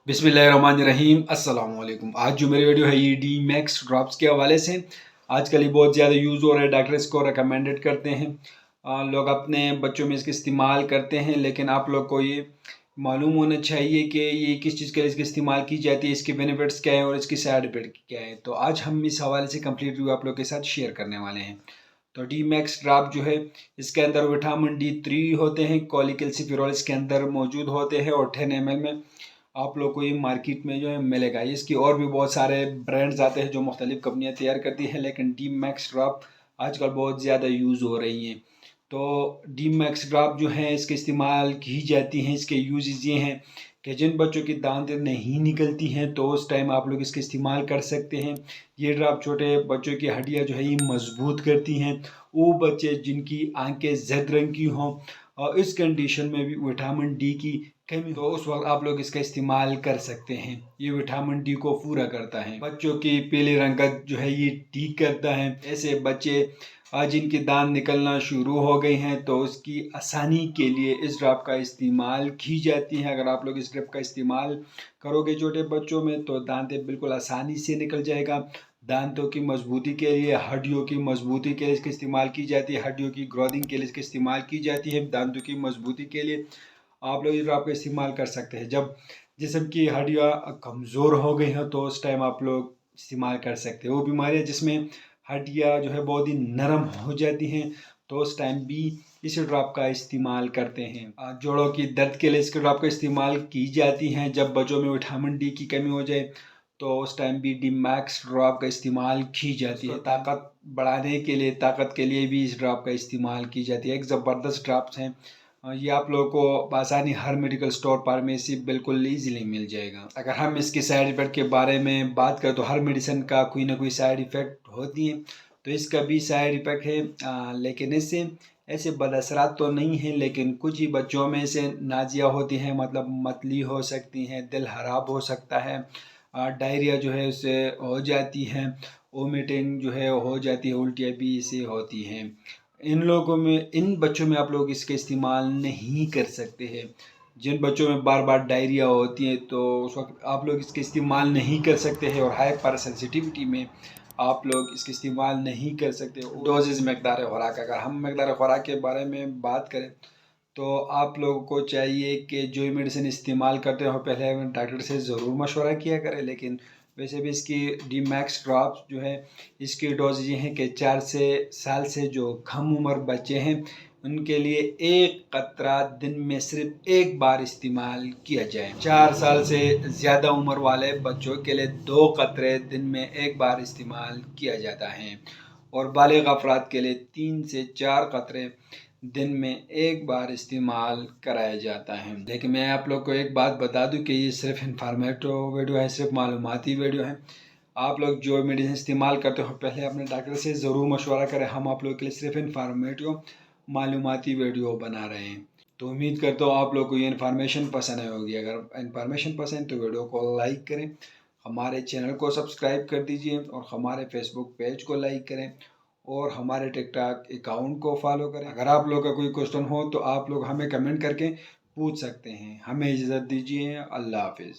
बिस्मिल्लाहिर्रहमानिर्रहीम अस्सलाम वालेकुम। आज जो मेरी वीडियो है ये डी मैक्स ड्रॉप्स के हवाले से। आजकल ये बहुत ज़्यादा यूज़ हो रहा है, डॉक्टर इसको रिकमेंडेड करते हैं, लोग अपने बच्चों में इसका इस्तेमाल करते हैं। लेकिन आप लोग को ये मालूम होना चाहिए कि ये किस चीज़ के लिए इसका इस्तेमाल की जाती है, इसके बेनिफिट्स क्या हैं और इसकी साइड इफेक्ट क्या है। तो आज हम इस हवाले से कंप्लीट रिव्यू आप लोग के साथ शेयर करने वाले हैं। तो डी मैक्स ड्रॉप जो है इसके अंदर विटामिन D3 होते हैं, कोलिकैल्सिफेरॉल इसके अंदर मौजूद होते हैं और 10 ml में आप लोग को ये मार्केट में जो है मिलेगा। इसकी और भी बहुत सारे ब्रांड्स आते हैं जो मुख्तलिफ कंपनियां तैयार करती हैं, लेकिन डी मैक्स ड्रॉप आजकल बहुत ज़्यादा यूज़ हो रही हैं। तो डी मैक्स ड्रॉप जो है इसके इस्तेमाल की जाती हैं, इसके यूजेस ये हैं कि जिन बच्चों की दांत नहीं निकलती हैं तो उस टाइम आप लोग इसका इस्तेमाल कर सकते हैं। ये ड्रॉप छोटे बच्चों की हड्डियाँ जो है ये मजबूत करती हैं। वो बच्चे जिनकी आंखें जर्द रंग की हों और इस कंडीशन में भी विटामिन डी की कमी, तो उस वक्त आप लोग इसका इस्तेमाल कर सकते हैं। ये विटामिन डी को पूरा करता है, बच्चों की पीली रंगत जो है ये ठीक करता है। ऐसे बच्चे जिनकी दांत निकलना शुरू हो गई हैं तो उसकी आसानी के लिए इस ड्रॉप का इस्तेमाल की जाती है। अगर आप लोग इस ड्रॉप का इस्तेमाल करोगे छोटे बच्चों में तो दांतें बिल्कुल आसानी से निकल जाएगा। दांतों की मजबूती के लिए, हड्डियों की मजबूती के लिए इसका इस्तेमाल की जाती है, हड्डियों की ग्रोथिंग के लिए इसका इस्तेमाल की जाती है, दांतों की मजबूती के लिए आप लोग इस ड्रॉप का इस्तेमाल कर सकते हैं। जब जिस्म की हड्डियाँ कमज़ोर हो गई हैं तो उस टाइम आप लोग इस्तेमाल कर सकते हैं। वो बीमारियाँ जिसमें हड्डियाँ जो है बहुत ही नरम हो जाती हैं तो उस टाइम भी इस ड्रॉप का इस्तेमाल करते हैं। जोड़ों की दर्द के लिए इस ड्रॉप का इस्तेमाल की जाती हैं। जब बच्चों में विटामिन डी की कमी हो जाए तो उस टाइम भी डी मैक्स ड्रॉप का इस्तेमाल की जाती है। ताकत बढ़ाने के लिए, ताकत के लिए भी इस ड्रॉप का इस्तेमाल की जाती है। एक ज़बरदस्त ड्रॉप्स हैं, ये आप लोगों को आसानी हर मेडिकल स्टोर फार्मेसी बिल्कुल ईजीली मिल जाएगा। अगर हम इसके साइड इफ़ेक्ट के बारे में बात करें तो हर मेडिसिन का कोई ना कोई साइड इफ़ेक्ट होती है, तो इसका भी साइड इफ़ेक्ट है। लेकिन इससे ऐसे बदअसरात तो नहीं है, लेकिन कुछ ही बच्चों में से नाजिया होती हैं, मतलब मतली हो सकती हैं, दिल खराब हो सकता है, डायरिया जो है उससे हो जाती है, वोमिटिंग जो है हो जाती है, उल्टियाँ भी इससे होती हैं। इन लोगों में, इन बच्चों में आप लोग इसका इस्तेमाल नहीं कर सकते हैं। जिन बच्चों में बार बार डायरिया होती है तो उस वक्त आप लोग इसका इस्तेमाल नहीं कर सकते हैं, और हाइपर सेंसिटिविटी में आप लोग इसका इस्तेमाल नहीं कर सकते। डोजेज, मकदार खुराक, अगर हम मकदार खुराक के बारे में बात करें तो आप लोगों को चाहिए कि जो मेडिसिन इस्तेमाल करते हो पहले डॉक्टर से ज़रूर मशवरा किया करें। लेकिन वैसे भी इसकी डी मैक्स ड्रॉप्स जो है इसकी डोज ये है कि 4 साल से जो कम उम्र बच्चे हैं उनके लिए एक कतरा दिन में सिर्फ एक बार इस्तेमाल किया जाए। 4 साल से ज़्यादा उम्र वाले बच्चों के लिए 2 कतरे दिन में एक बार इस्तेमाल किया जाता है, और बालिग अफराद के लिए 3 से 4 कतरे दिन में एक बार इस्तेमाल कराया जाता है। लेकिन मैं आप लोग को एक बात बता दूं कि ये सिर्फ इन्फॉर्मेटिव वीडियो है, सिर्फ मालूमाती वीडियो है। आप लोग जो मेडिसिन इस्तेमाल करते हो पहले अपने डॉक्टर से ज़रूर मशवरा करें। हम आप लोग के लिए सिर्फ इन्फॉर्मेटिव मालूमाती वीडियो बना रहे हैं। तो उम्मीद करता हूँ आप लोग को ये इन्फॉर्मेशन पसंद आई होगी। अगर इन्फॉर्मेशन पसंद तो वीडियो को लाइक करें, हमारे चैनल को सब्सक्राइब कर दीजिए, और हमारे फेसबुक पेज को लाइक करें, और हमारे टिकटॉक अकाउंट को फॉलो करें। अगर आप लोग का कोई क्वेश्चन हो तो आप लोग हमें कमेंट करके पूछ सकते हैं। हमें इजाज़त दीजिए। अल्लाह हाफिज़।